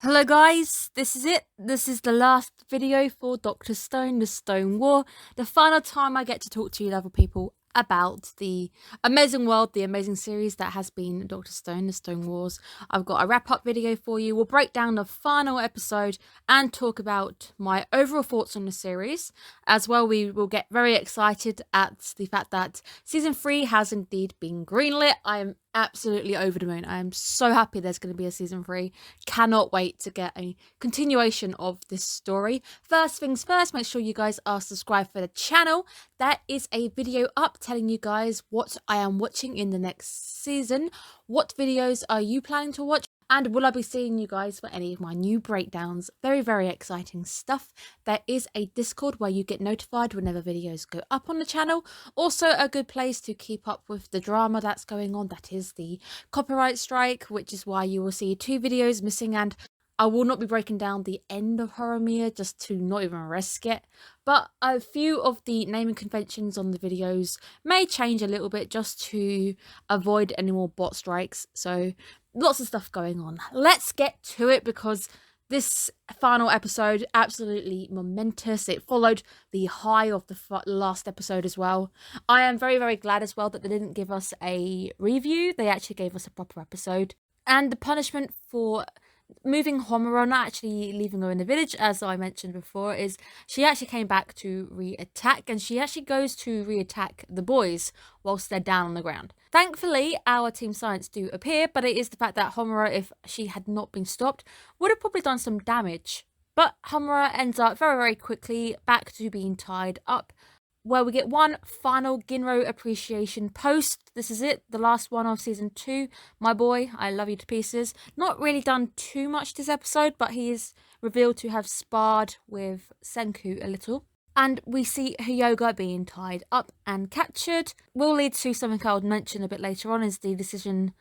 Hello guys, this is it. This is the last video for Dr. Stone, the Stone War. The final time I get to talk to you level people about the amazing world, the amazing series that has been Dr. Stone, the Stone Wars. I've got a wrap-up video for you. We'll break down the final episode and talk about my overall thoughts on the series. As well, we will get very excited at the fact that Season 3 has indeed been greenlit. I am absolutely over the moon. I am so happy there's going to be a Season 3. Cannot wait to get a continuation of this story. First things first, make sure you guys are subscribed for the channel. There is a video up telling you guys what I am watching in the next season. What videos are you planning to watch? And will I be seeing you guys for any of my new breakdowns? Very, very exciting stuff. There is a Discord where you get notified whenever videos go up on the channel. Also a good place to keep up with the drama that's going on. That is the copyright strike, which is why you will see 2 videos missing, and I will not be breaking down the end of Horimiya just to not even risk it. But a few of the naming conventions on the videos may change a little bit just to avoid any more bot strikes. So lots of stuff going on. Let's get to it because this final episode, absolutely momentous. It followed the high of the last episode as well. I am very, very glad as well that they didn't give us a review. They actually gave us a proper episode. And the punishment for moving Homura, not actually leaving her in the village, as I mentioned before, is she actually came back to re-attack, and she actually goes to re-attack the boys whilst they're down on the ground. Thankfully, our Team Science do appear, but it is the fact that Homura, if she had not been stopped, would have probably done some damage. But Homura ends up very, very quickly back to being tied up, where we get one final Ginro appreciation post. This is it, the last one of season 2. My boy, I love you to pieces. Not really done too much this episode, but he is revealed to have sparred with Senku a little. And we see Hyoga being tied up and captured. Will lead to something I'll mention a bit later on, is the decision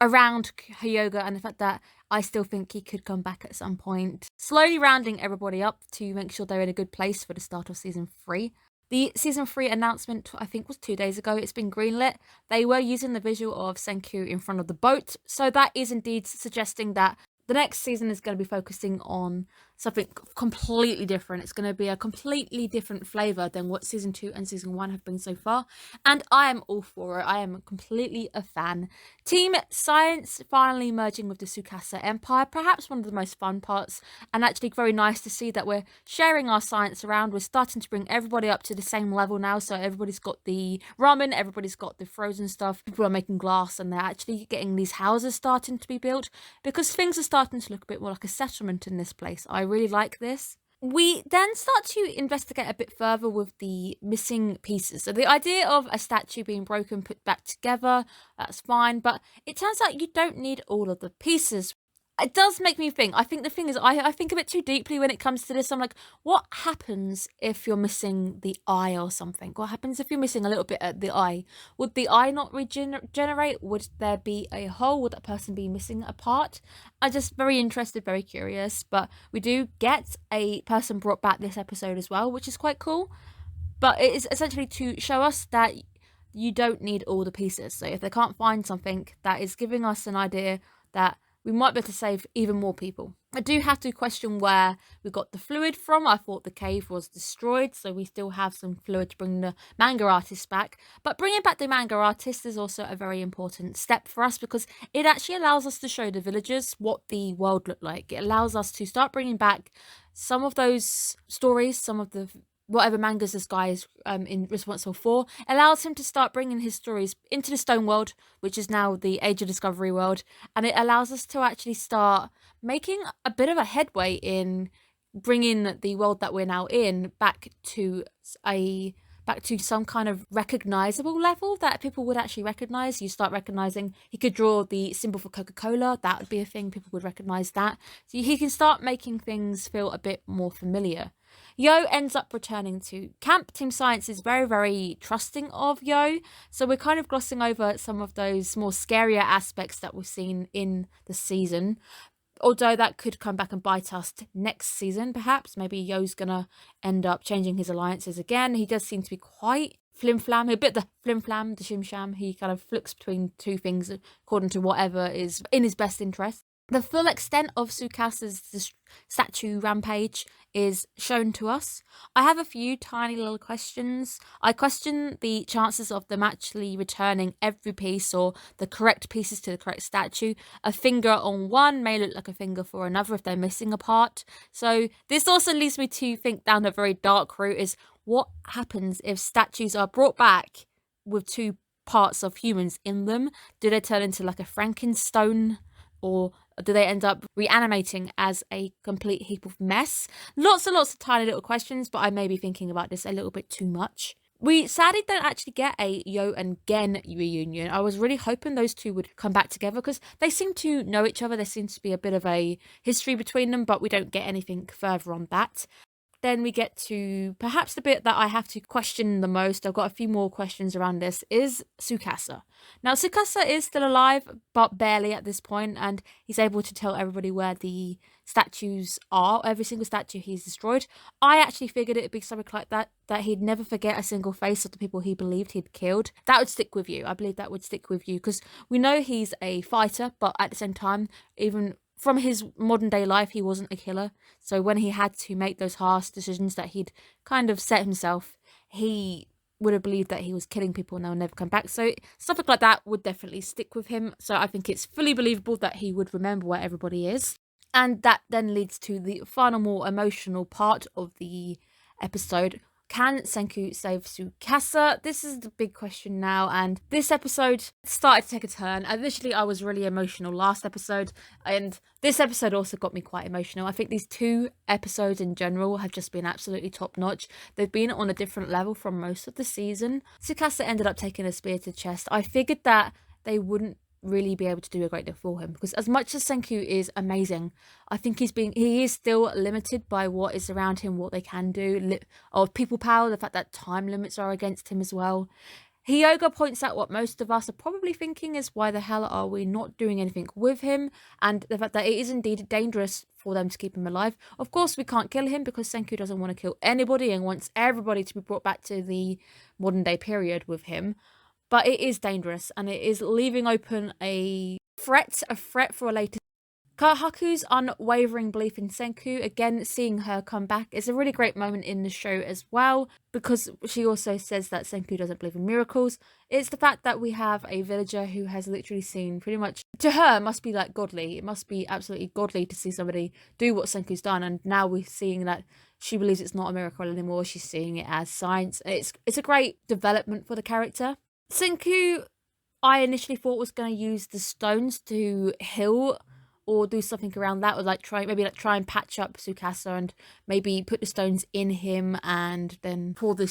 around Hyoga and the fact that I still think he could come back at some point. Slowly rounding everybody up to make sure they're in a good place for the start of season 3. The Season 3 announcement, I think, was 2 days ago. It's been greenlit. They were using the visual of Senku in front of the boat. So that is indeed suggesting that the next season is going to be focusing on something completely different. It's going to be a completely different flavour than what Season 2 and Season 1 have been so far. And I am all for it. I am completely a fan. Team Science finally merging with the Sucassa Empire. Perhaps one of the most fun parts. And actually very nice to see that we're sharing our science around. We're starting to bring everybody up to the same level now. So everybody's got the ramen. Everybody's got the frozen stuff. People are making glass. And they're actually getting these houses starting to be built. Because things are starting to look a bit more like a settlement in this place. I really like this. We then start to investigate a bit further with the missing pieces. So the idea of a statue being broken, put back together, that's fine. But it turns out you don't need all of the pieces. It does make me think. I think the thing is, I think a bit too deeply when it comes to this. I'm like, what happens if you're missing the eye or something? What happens if you're missing a little bit at the eye? Would the eye not regenerate? Would there be a hole? Would that person be missing a part? I'm just very interested, very curious. But we do get a person brought back this episode as well, which is quite cool. But it is essentially to show us that you don't need all the pieces. So if they can't find something, that is giving us an idea that we might be able to save even more people. I do have to question where we got the fluid from. I thought the cave was destroyed, so we still have some fluid to bring the manga artist back. But bringing back the manga artist is also a very important step for us because it actually allows us to show the villagers what the world looked like. It allows us to start bringing back some of those stories, some of the whatever mangas this guy is responsible for, allows him to start bringing his stories into the stone world, which is now the Age of Discovery world, and it allows us to actually start making a bit of a headway in bringing the world that we're now in back to some kind of recognizable level that people would actually recognize. You start recognizing, he could draw the symbol for Coca-Cola, that would be a thing, people would recognize that. So he can start making things feel a bit more familiar. Yo ends up returning to camp. Team Science is very, very trusting of Yo, so we're kind of glossing over some of those more scarier aspects that we've seen in the season. Although that could come back and bite us next season, perhaps. Maybe Yo's gonna end up changing his alliances again. He does seem to be quite flim-flam, a bit the flim-flam, the shim-sham. He kind of flicks between two things according to whatever is in his best interest. The full extent of Sucassa's statue rampage is shown to us. I have a few tiny little questions. I question the chances of them actually returning every piece or the correct pieces to the correct statue. A finger on one may look like a finger for another if they're missing a part. So this also leads me to think down a very dark route, is what happens if statues are brought back with two parts of humans in them? Do they turn into like a Frankenstein, or do they end up reanimating as a complete heap of mess? Lots and lots of tiny little questions, but I may be thinking about this a little bit too much. We sadly don't actually get a Yo and Gen reunion. I was really hoping those two would come back together because they seem to know each other. There seems to be a bit of a history between them, but we don't get anything further on that. Then we get to perhaps the bit that I have to question the most. I've got a few more questions around this, is Sucassa. Now, Sucassa is still alive, but barely at this point, and he's able to tell everybody where the statues are, every single statue he's destroyed. I actually figured it'd be something like that he'd never forget a single face of the people he believed he'd killed. That would stick with you. I believe that would stick with you, because we know he's a fighter, but at the same time, even from his modern day life, he wasn't a killer. So when he had to make those harsh decisions that he'd kind of set himself, he would have believed that he was killing people and they'll never come back. So something like that would definitely stick with him. So I think it's fully believable that he would remember where everybody is. And that then leads to the final, more emotional part of the episode. Can Senku save Sucassa? This is the big question now, and this episode started to take a turn. Initially, I was really emotional last episode, and this episode also got me quite emotional. I think these two episodes in general have just been absolutely top-notch. They've been on a different level from most of the season. Sucassa ended up taking a spear to the chest. I figured that they wouldn't really be able to do a great deal for him, because as much as Senku is amazing, I think he is still limited by what is around him, what they can do, of people power, the fact that time limits are against him as well. Hyoga points out what most of us are probably thinking is, why the hell are we not doing anything with him, and the fact that it is indeed dangerous for them to keep him alive. Of course, we can't kill him because Senku doesn't want to kill anybody and wants everybody to be brought back to the modern day period with him. But it is dangerous, and it is leaving open a threat for a later. Haku's unwavering belief in Senku, again, seeing her come back, is a really great moment in the show as well, because she also says that Senku doesn't believe in miracles. It's the fact that we have a villager who has literally seen pretty much, to her, must be like godly. It must be absolutely godly to see somebody do what Senku's done, and now we're seeing that she believes it's not a miracle anymore. She's seeing it as science. It's a great development for the character. Senku, I initially thought was going to use the stones to heal or do something around that, or try and patch up Sucassa and maybe put the stones in him and then pour the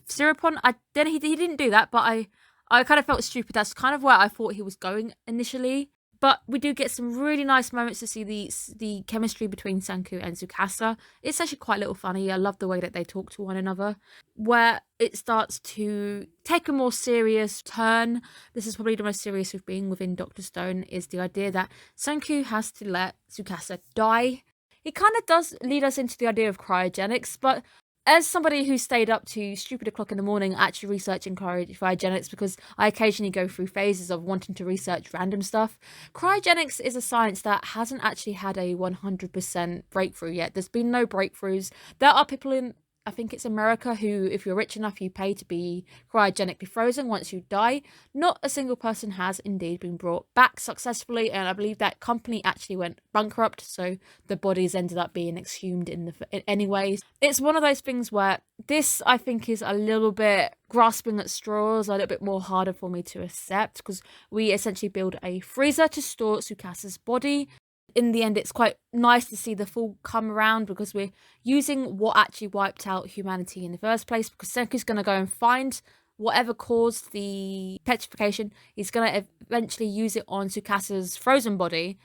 syrup on. He didn't do that, but I kind of felt stupid. That's kind of where I thought he was going initially. But we do get some really nice moments to see the chemistry between Senku and Sucassa. It's actually quite a little funny. I love the way that they talk to one another. Where it starts to take a more serious turn, this is probably the most serious we've been within Dr. Stone, is the idea that Senku has to let Sucassa die. It kind of does lead us into the idea of cryogenics, but as somebody who stayed up to stupid o'clock in the morning actually researching cryogenics, because I occasionally go through phases of wanting to research random stuff, cryogenics is a science that hasn't actually had a 100% breakthrough yet. There's been no breakthroughs. There are people in, I think it's America, who, if you're rich enough, you pay to be cryogenically frozen once you die. Not a single person has indeed been brought back successfully, and I believe that company actually went bankrupt, so the bodies ended up being exhumed in anyways. It's one of those things where this, I think, is a little bit grasping at straws, a little bit more harder for me to accept, because we essentially build a freezer to store Sucassa's body. In the end, it's quite nice to see the full come around, because we're using what actually wiped out humanity in the first place, because Senku's going to go and find whatever caused the petrification. He's going to eventually use it on Sucassa's frozen body,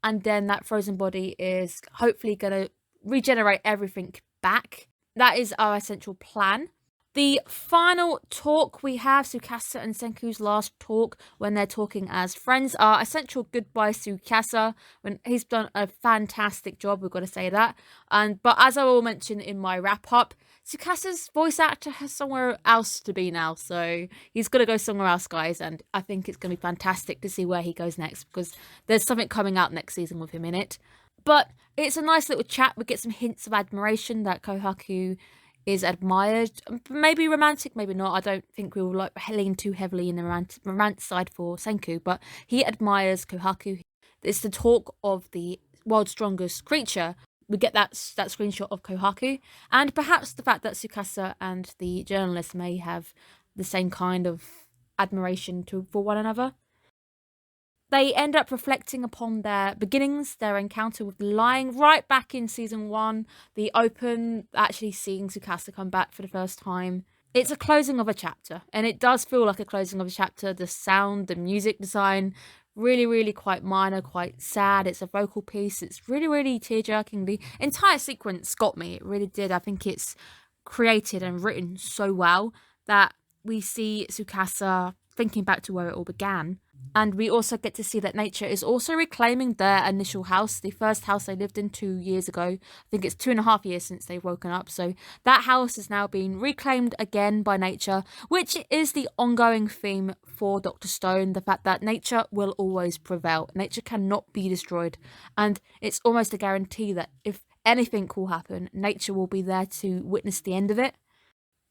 and then that frozen body is hopefully going to regenerate everything back. That is our essential plan. The final talk we have, Sucassa and Senku's last talk when they're talking as friends, are essential goodbye Sucassa, when he's done a fantastic job, we've got to say that. But as I will mention in my wrap up, Sucassa's voice actor has somewhere else to be now, so he's got to go somewhere else, guys, and I think it's going to be fantastic to see where he goes next, because there's something coming out next season with him in it. But it's a nice little chat. We get some hints of admiration that Kohaku is admired, maybe romantic, maybe not. I don't think we will lean too heavily in the romance side for Senku, but he admires Kohaku. It's the talk of the world's strongest creature. We get that screenshot of Kohaku, and perhaps the fact that Sucassa and the journalist may have the same kind of admiration for one another. They end up reflecting upon their beginnings, their encounter with lying right back in season 1, the open, actually seeing Sucassa come back for the first time. It's a closing of a chapter, and it does feel like a closing of a chapter. The sound, the music design, really, really quite minor, quite sad. It's a vocal piece. It's really, really tear-jerking. The entire sequence got me. It really did. I think it's created and written so well that we see Sucassa thinking back to where it all began. And we also get to see that nature is also reclaiming their initial house, the first house they lived in 2 years ago. I think it's 2.5 years since they've woken up. So that house is now being reclaimed again by nature, which is the ongoing theme for Dr. Stone. The fact that nature will always prevail. Nature cannot be destroyed. And it's almost a guarantee that if anything will happen, nature will be there to witness the end of it.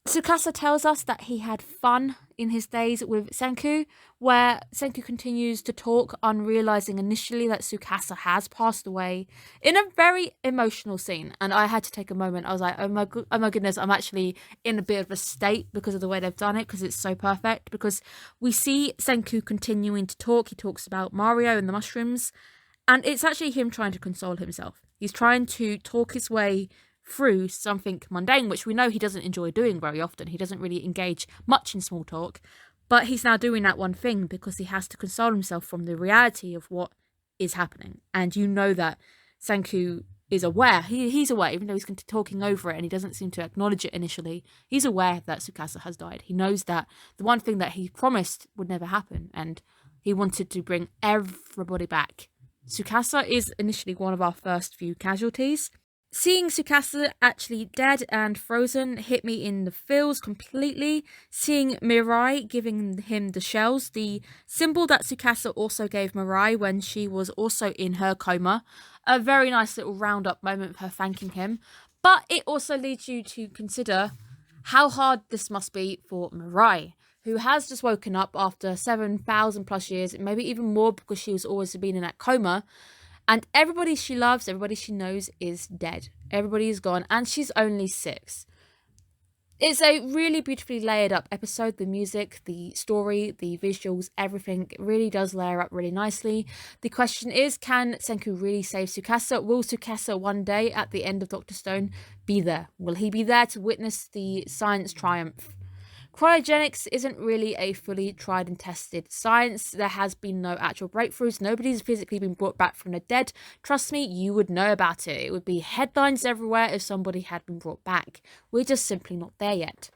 Sucassa tells us that he had fun in his days with Senku, where Senku continues to talk, unrealizing initially that Sucassa has passed away, in a very emotional scene. And I had to take a moment. I was like, oh my goodness, I'm actually in a bit of a state because of the way they've done it, because it's so perfect. Because we see Senku continuing to talk. He talks about Mario and the mushrooms, and it's actually him trying to console himself. He's trying to talk his way through something mundane, which we know he doesn't enjoy doing very often. He doesn't really engage much in small talk, but he's now doing that one thing because he has to console himself from the reality of what is happening. And you know that Senku is aware. He's aware, even though he's talking over it and he doesn't seem to acknowledge it initially. He's aware that Sucassa has died. He knows that the one thing that he promised would never happen, and he wanted to bring everybody back. Sucassa is initially one of our first few casualties. Seeing Sucassa actually dead and frozen hit me in the feels completely. Seeing Mirai giving him the shells, the symbol that Sucassa also gave Mirai when she was also in her coma. A very nice little round-up moment of her thanking him. But it also leads you to consider how hard this must be for Mirai, who has just woken up after 7,000 plus years, maybe even more because she was always been in that coma. And everybody she loves, everybody she knows is dead. Everybody is gone, and she's only 6. It's a really beautifully layered up episode. The music, the story, the visuals, everything really does layer up really nicely. The question is, can Senku really save Sucassa? Will Sucassa one day at the end of Dr. Stone be there? Will he be there to witness the science triumph? Cryogenics isn't really a fully tried and tested science. There has been no actual breakthroughs. Nobody's physically been brought back from the dead. Trust me, you would know about it. It would be headlines everywhere if somebody had been brought back. We're just simply not there yet.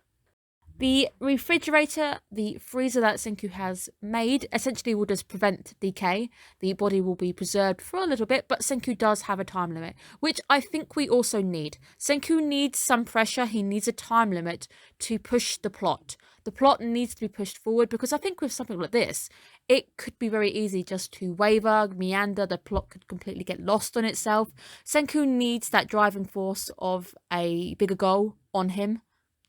The refrigerator, the freezer that Senku has made, essentially will just prevent decay. The body will be preserved for a little bit, but Senku does have a time limit, which I think we also need. Senku needs some pressure. He needs a time limit to push the plot. The plot needs to be pushed forward, because I think with something like this, it could be very easy just to waver, meander. The plot could completely get lost on itself. Senku needs that driving force of a bigger goal on him.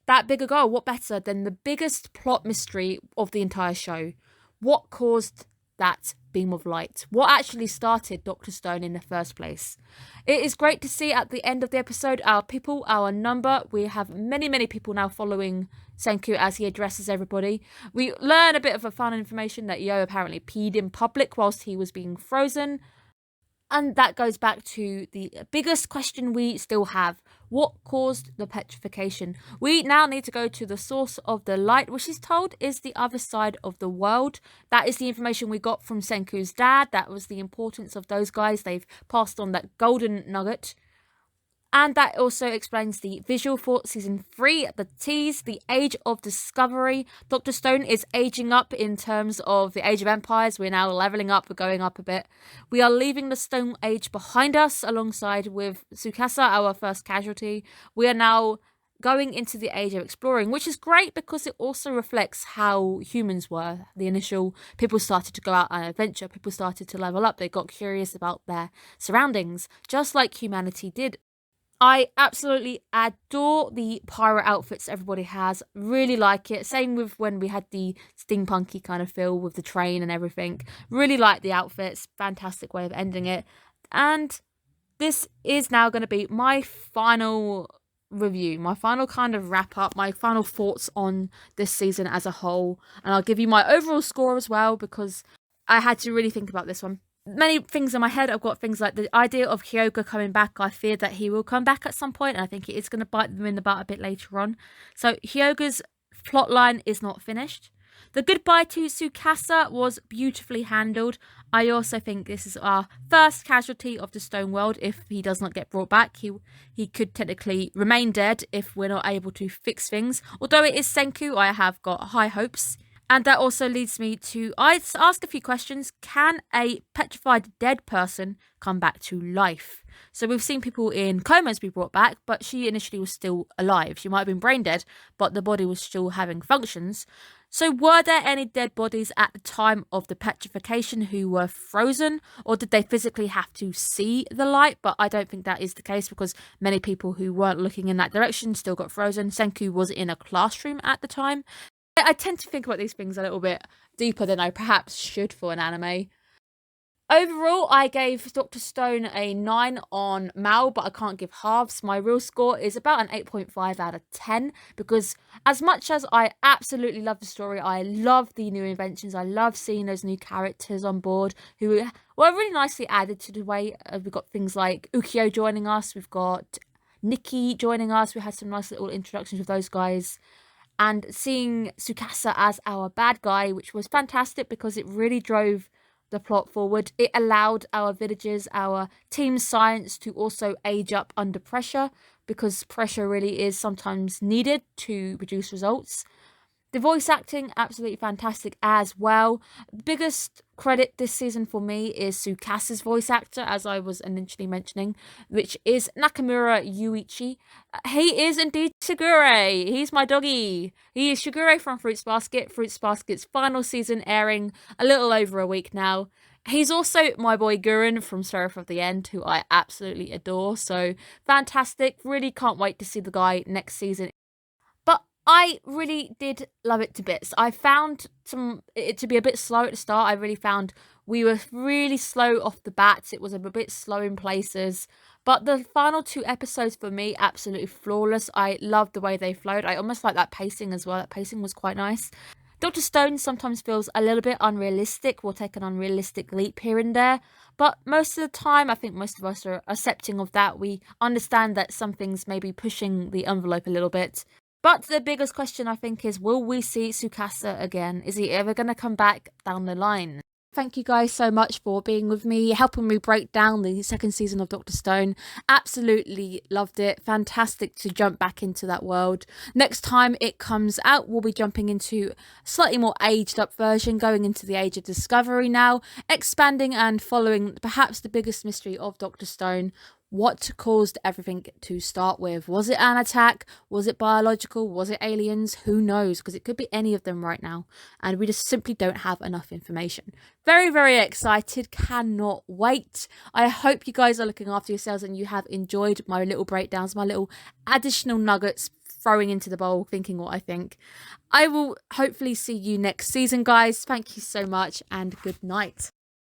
That bigger goal, what better than the biggest plot mystery of the entire show? What caused that beam of light? What actually started Dr. Stone in the first place? It is great to see at the end of the episode our people, our number. We have many, many people now following Senku as he addresses everybody. We learn a bit of a fun information that Yo apparently peed in public whilst he was being frozen. And that goes back to the biggest question we still have. What caused the petrification? We now need to go to the source of the light, which is told is the other side of the world. That is the information we got from Senku's dad. That was the importance of those guys. They've passed on that golden nugget. And that also explains the visual for season 3, the tease, the Age of Discovery. Dr. Stone is aging up in terms of the Age of Empires. We're now leveling up, we're going up a bit. We are leaving the Stone Age behind us alongside with Sucassa, our first casualty. We are now going into the Age of Exploring, which is great because it also reflects how humans were. The initial people started to go out on adventure, people started to level up, they got curious about their surroundings, just like humanity did. I absolutely adore the pirate outfits everybody has. Really like it. Same with when we had the steampunky kind of feel with the train and everything. Really like the outfits. Fantastic way of ending it. And this is now going to be my final review, my final kind of wrap up, my final thoughts on this season as a whole. And I'll give you my overall score as well because I had to really think about this one. Many things in my head. I've got things like the idea of Hyuga coming back. I fear that he will come back at some point, and I think it is going to bite them in the butt a bit later on. So Hyuga's plotline is not finished. The goodbye to Sucassa was beautifully handled. I also think this is our first casualty of the Stone World. If he does not get brought back, he could technically remain dead if we're not able to fix things. Although it is Senku, I have got high hopes. And that also leads me to ask a few questions. Can a petrified dead person come back to life? So we've seen people in comas be brought back, but she initially was still alive. She might have been brain dead, but the body was still having functions. So were there any dead bodies at the time of the petrification who were frozen, or did they physically have to see the light? But I don't think that is the case because many people who weren't looking in that direction still got frozen. Senku was in a classroom at the time. I tend to think about these things a little bit deeper than I perhaps should for an anime. Overall, I gave Dr. Stone a 9 on Mal, but I can't give halves. My real score is about an 8.5 out of 10 because as much as I absolutely love the story, I love the new inventions, I love seeing those new characters on board who were really nicely added to the way. We've got things like Ukyo joining us, we've got Nikki joining us, we had some nice little introductions with those guys. And seeing Sucassa as our bad guy, which was fantastic because it really drove the plot forward. It allowed our villagers, our team science to also age up under pressure because pressure really is sometimes needed to produce results. The voice acting, absolutely fantastic as well. Biggest credit this season for me is Sucassa's voice actor, as I was initially mentioning, which is Nakamura Yuichi. He is indeed Shigure. He's my doggy. He is Shigure from Fruits Basket. Fruits Basket's final season airing a little over a week now. He's also my boy Guren from Seraph of the End, who I absolutely adore. So fantastic. Really can't wait to see the guy next season. I really did love it to bits. I found it to be a bit slow at the start. I really found we were really slow off the bat. It was a bit slow in places. But the final 2 episodes for me, absolutely flawless. I loved the way they flowed. I almost like that pacing as well. That pacing was quite nice. Dr. Stone sometimes feels a little bit unrealistic. We'll take an unrealistic leap here and there. But most of the time, I think most of us are accepting of that. We understand that some things may be pushing the envelope a little bit. But the biggest question, I think, is will we see Sucassa again? Is he ever going to come back down the line? Thank you guys so much for being with me, helping me break down the second season of Dr. Stone. Absolutely loved it. Fantastic to jump back into that world. Next time it comes out, we'll be jumping into a slightly more aged up version, going into the Age of Discovery now, expanding and following perhaps the biggest mystery of Dr. Stone. What caused everything to start with? Was it an attack? Was it biological? Was it aliens? Who knows? Because it could be any of them right now. And we just simply don't have enough information. Very, very excited. Cannot wait. I hope you guys are looking after yourselves and you have enjoyed my little breakdowns, my little additional nuggets throwing into the bowl, thinking what I think. I will hopefully see you next season, guys. Thank you so much and good night.